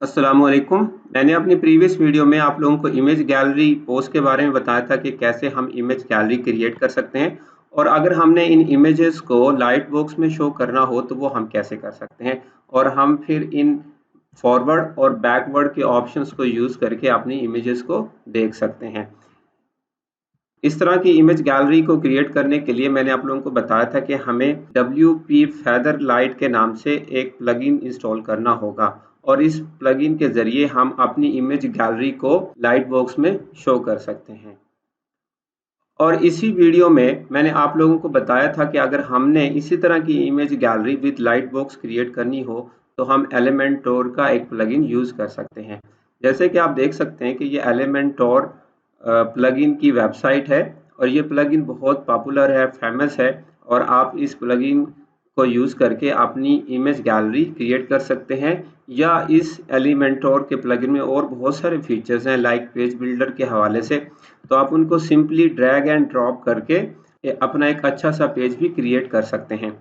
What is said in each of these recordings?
अस्सलामुअलैकुम। मैंने अपनी प्रीवियस वीडियो में आप लोगों को इमेज गैलरी पोस्ट के बारे में बताया था कि कैसे हम इमेज गैलरी क्रिएट कर सकते हैं और अगर हमने इन इमेजेस को लाइट बॉक्स में शो करना हो तो वो हम कैसे कर सकते हैं और हम फिर इन फॉरवर्ड और बैकवर्ड के ऑप्शंस को यूज़ करके अपनी इमेजेस को देख सकते हैं। इस तरह की इमेज गैलरी को क्रिएट करने के लिए मैंने आप लोगों को बताया था कि हमें WP Featherlight के नाम से एक प्लगइन इंस्टॉल करना होगा और इस प्लगइन के ज़रिए हम अपनी इमेज गैलरी को लाइट बॉक्स में शो कर सकते हैं। और इसी वीडियो में मैंने आप लोगों को बताया था कि अगर हमने इसी तरह की image gallery with light box create करनी हो तो हम एलिमेंटोर का एक प्लगइन यूज़ कर सकते हैं। जैसे कि आप देख सकते हैं कि ये एलिमेंटोर प्लगइन की वेबसाइट है और ये प्लगइन बहुत पॉपुलर है, फेमस है और आप इस प्लगइन को यूज़ करके अपनी इमेज गैलरी क्रिएट कर सकते हैं या इस एलिमेंटोर के प्लगइन में और बहुत सारे फीचर्स हैं लाइक पेज बिल्डर के हवाले से, तो आप उनको सिंपली ड्रैग एंड ड्रॉप करके अपना एक अच्छा सा पेज भी क्रिएट कर सकते हैं।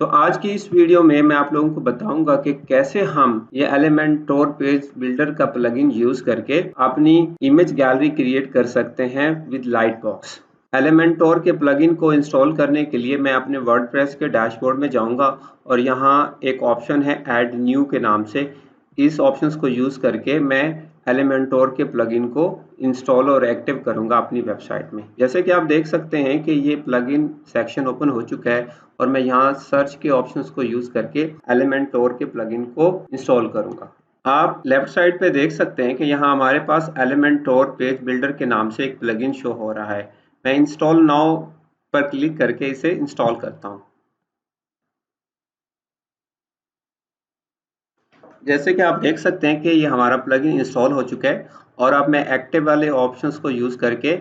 तो आज की इस वीडियो में मैं आप लोगों को बताऊंगा कि कैसे हम ये एलिमेंटोर पेज बिल्डर का प्लगइन यूज करके अपनी इमेज गैलरी क्रिएट कर सकते हैं विद लाइट बॉक्स। एलिमेंटोर के प्लगइन को इंस्टॉल करने के लिए मैं अपने वर्डप्रेस के डैशबोर्ड में जाऊंगा और यहाँ एक ऑप्शन है ऐड न्यू के नाम से। इस ऑप्शंस को यूज करके मैं एलिमेंटोर के प्लगइन को इंस्टॉल और एक्टिव करूंगा अपनी वेबसाइट में। जैसे कि आप देख सकते हैं कि ये प्लगइन सेक्शन ओपन हो चुका है और मैं यहाँ सर्च के ऑप्शंस को यूज करके एलिमेंटोर के प्लगइन को इंस्टॉल करूंगा। आप लेफ्ट साइड पे देख सकते हैं कि यहाँ हमारे पास एलिमेंटोर पेज बिल्डर के नाम से एक प्लगइन शो हो रहा है। मैं इंस्टॉल नाउ पर क्लिक करके इसे इंस्टॉल करता हूँ। जैसे कि आप देख सकते हैं कि ये हमारा प्लगइन इंस्टॉल हो चुका है और अब मैं एक्टिव वाले ऑप्शंस को यूज करके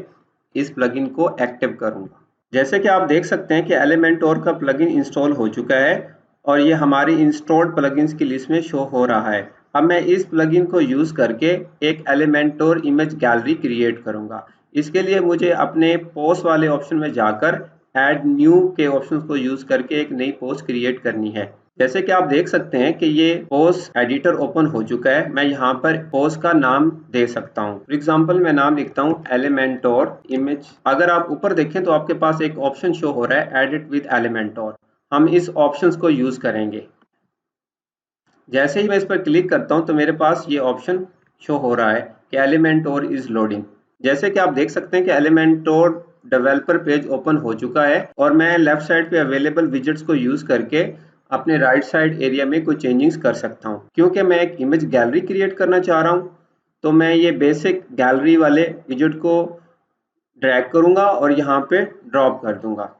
इस प्लगइन को एक्टिव करूंगा। जैसे कि आप देख सकते हैं कि एलिमेंटोर का प्लगइन इंस्टॉल हो चुका है और ये हमारी इंस्टॉल्ड प्लगइन्स की लिस्ट में शो हो रहा है। अब मैं इस प्लगइन को यूज करके एक एलिमेंटोर इमेज गैलरी क्रिएट करूंगा। इसके लिए मुझे अपने पोस्ट वाले ऑप्शन में जाकर ऐड न्यू के ऑप्शन को यूज करके एक नई पोस्ट क्रिएट करनी है। जैसे कि आप देख सकते हैं कि ये पोस्ट एडिटर ओपन हो चुका है। मैं यहाँ पर पोस्ट का नाम दे सकता हूँ। फॉर एग्जाम्पल मैं नाम लिखता हूँ एलिमेंटोर इमेज। अगर आप ऊपर देखें तो आपके पास एक ऑप्शन शो हो रहा है एडिट विद एलिमेंटोर। हम इस ऑप्शन को यूज करेंगे। जैसे ही मैं इस पर क्लिक करता हूँ तो मेरे पास ये ऑप्शन शो हो रहा है कि एलिमेंटोर इज लोडिंग। जैसे कि आप देख सकते हैं कि एलिमेंटोर डेवलपर पेज ओपन हो चुका है और मैं लेफ्ट साइड पे अवेलेबल विजेट्स को यूज करके अपने राइट साइड एरिया में कुछ चेंजिंग्स कर सकता हूँ। क्योंकि मैं एक इमेज गैलरी क्रिएट करना चाह रहा हूँ तो मैं ये बेसिक गैलरी वाले विजेट को ड्रैग करूंगा और यहाँ पे ड्रॉप कर दूंगा।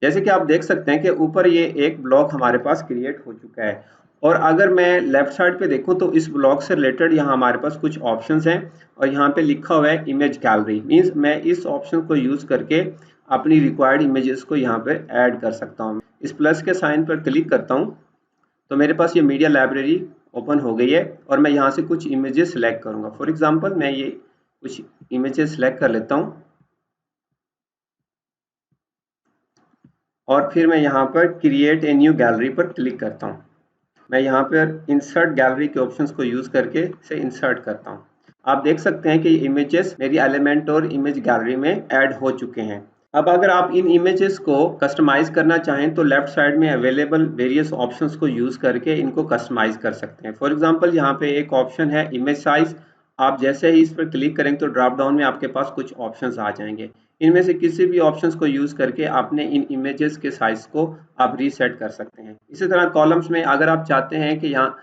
जैसे कि आप देख सकते हैं कि ऊपर ये एक ब्लॉक हमारे पास क्रिएट हो चुका है और अगर मैं लेफ्ट साइड पे देखूं तो इस ब्लॉक से रिलेटेड यहाँ हमारे पास कुछ ऑप्शंस हैं और यहाँ पे लिखा हुआ है इमेज गैलरी। मींस मैं इस ऑप्शन को यूज करके अपनी रिक्वायर्ड इमेजेस को यहाँ पे ऐड कर सकता हूँ। इस प्लस के साइन पर क्लिक करता हूँ तो मेरे पास ये मीडिया लाइब्रेरी ओपन हो गई है और मैं यहाँ से कुछ इमेजेस सेलेक्ट करूँगा। फॉर एग्जाम्पल मैं ये कुछ इमेजेस सेलेक्ट कर लेता हूँ और फिर मैं यहाँ पर क्रिएट ए न्यू गैलरी पर क्लिक करता हूँ। मैं यहाँ पर इंसर्ट गैलरी के ऑप्शंस को यूज करके इसे इंसर्ट करता हूँ। आप देख सकते हैं कि ये इमेजेस मेरी एलिमेंटोर इमेज गैलरी में ऐड हो चुके हैं। अब अगर आप इन इमेजेस को कस्टमाइज करना चाहें तो लेफ्ट साइड में अवेलेबल वेरियस ऑप्शंस को यूज करके इनको कस्टमाइज कर सकते हैं। फॉर एग्जांपल यहाँ पे एक ऑप्शन है इमेज साइज। आप जैसे ही इस पर क्लिक करेंगे तो ड्रॉप डाउन में आपके पास कुछ ऑप्शंस आ जाएंगे। इनमें से किसी भी ऑप्शंस को यूज करके आपने इन इमेजेस के साइज को आप रीसेट कर सकते हैं। इसी तरह कॉलम्स में अगर आप चाहते हैं कि यहाँ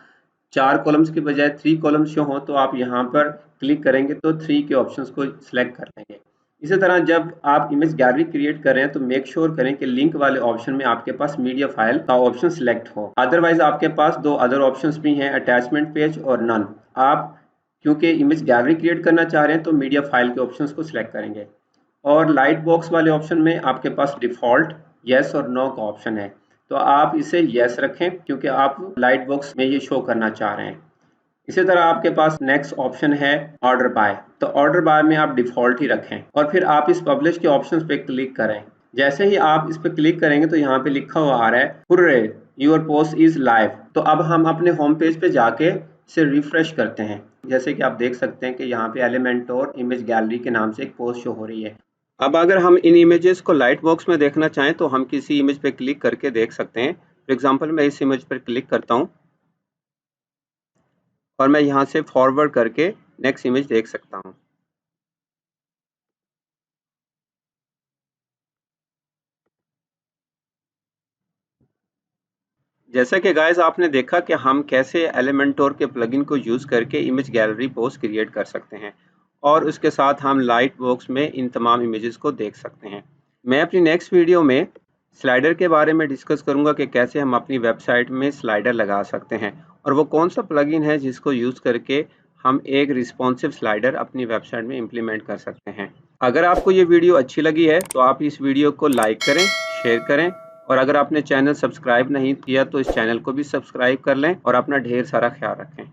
4 कॉलम्स की बजाय 3 कॉलम्स शो हो तो आप यहाँ पर क्लिक करेंगे तो 3 के ऑप्शंस को सिलेक्ट कर लेंगे। इसी तरह जब आप इमेज गैलरी क्रिएट कर रहे हैं तो मेक श्योर करें कि लिंक वाले ऑप्शन में आपके पास मीडिया फाइल का ऑप्शन सिलेक्ट हो। अदरवाइज आपके पास दो अदर ऑप्शंस भी हैं, अटैचमेंट पेज और नन। आप क्योंकि इमेज गैलरी क्रिएट करना चाह रहे हैं तो मीडिया फाइल के ऑप्शंस को सिलेक्ट करेंगे। और लाइट बॉक्स वाले ऑप्शन में आपके पास डिफॉल्ट येस और नो का ऑप्शन है तो आप इसे येस रखें क्योंकि आप लाइट बॉक्स में ये शो करना चाह रहे हैं। इसी तरह आपके पास नेक्स्ट ऑप्शन है ऑर्डर बाय, तो ऑर्डर बाय में आप डिफॉल्ट ही रखें और फिर आप इस पब्लिश के ऑप्शंस पे क्लिक करें। जैसे ही आप इस पे क्लिक करेंगे तो यहाँ पे लिखा हुआ आ रहा है hurray your post is live. तो अब हम अपने होम पेज पे जाके से रिफ्रेश करते हैं, जैसे कि आप देख सकते हैं कि यहाँ पे एलिमेंटोर इमेज गैलरी के नाम से एक पोस्ट शो हो रही है। अब अगर हम इन इमेजेस को लाइट बॉक्स में देखना चाहें तो हम किसी इमेज पे क्लिक करके देख सकते हैं। फॉर एग्जांपल मैं इस इमेज पर क्लिक करता हूँ और मैं यहाँ से फॉरवर्ड करके नेक्स्ट इमेज देख सकता हूँ। जैसा कि गाइस आपने देखा कि हम कैसे एलिमेंटोर के प्लगइन को यूज़ करके इमेज गैलरी पोस्ट क्रिएट कर सकते हैं और उसके साथ हम लाइट बॉक्स में इन तमाम इमेजेस को देख सकते हैं। मैं अपनी नेक्स्ट वीडियो में स्लाइडर के बारे में डिस्कस करूंगा कि कैसे हम अपनी वेबसाइट में स्लाइडर लगा सकते हैं और वो कौन सा प्लगइन है जिसको यूज़ करके हम एक रिस्पॉन्सिव स्लाइडर अपनी वेबसाइट में इम्प्लीमेंट कर सकते हैं। अगर आपको ये वीडियो अच्छी लगी है तो आप इस वीडियो को लाइक करें, शेयर करें और अगर आपने चैनल सब्सक्राइब नहीं किया तो इस चैनल को भी सब्सक्राइब कर लें और अपना ढेर सारा ख्याल रखें।